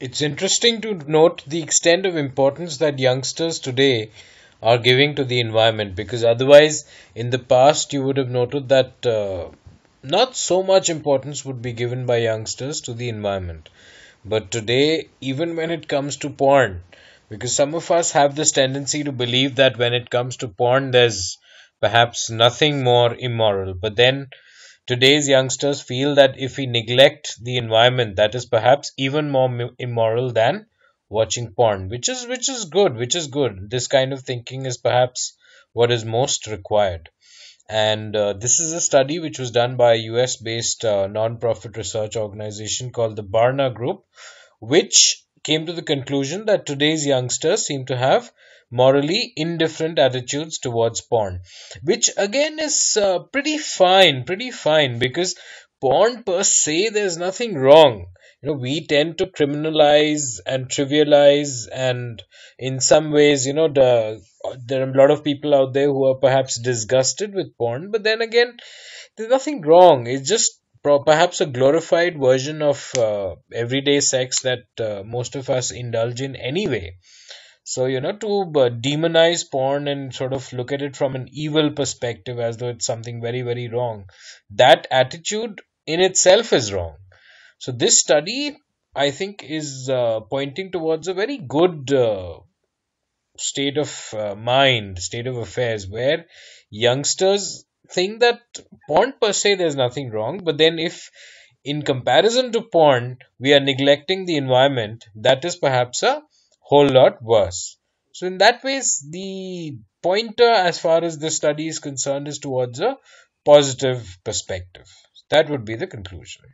It's interesting to note the extent of importance that youngsters today are giving to the environment, because otherwise, in the past, you would have noted that not so much importance would be given by youngsters to the environment. But today, even when it comes to porn, because some of us have this tendency to believe that when it comes to porn, there's perhaps nothing more immoral. But then today's youngsters feel that if we neglect the environment, that is perhaps even more immoral than watching porn, which is good, which is good. This kind of thinking is perhaps what is most required. And this is a study which was done by a US based non-profit research organization called the Barna Group, which came to the conclusion that today's youngsters seem to have morally indifferent attitudes towards porn, which again is pretty fine, because porn per se, there's nothing wrong. We tend to criminalize and trivialize, and in some ways, there are a lot of people out there who are perhaps disgusted with porn, but then again, there's nothing wrong. It's just perhaps a glorified version of everyday sex that most of us indulge in anyway. So, to demonize porn and sort of look at it from an evil perspective as though it's something very, very wrong, that attitude in itself is wrong. So, this study, I think, is pointing towards a very good state of mind, state of affairs, where youngsters think that porn per se there's nothing wrong, but then if in comparison to porn we are neglecting the environment, that is perhaps a whole lot worse. So in that ways, the pointer as far as the study is concerned is towards a positive perspective. That would be the conclusion.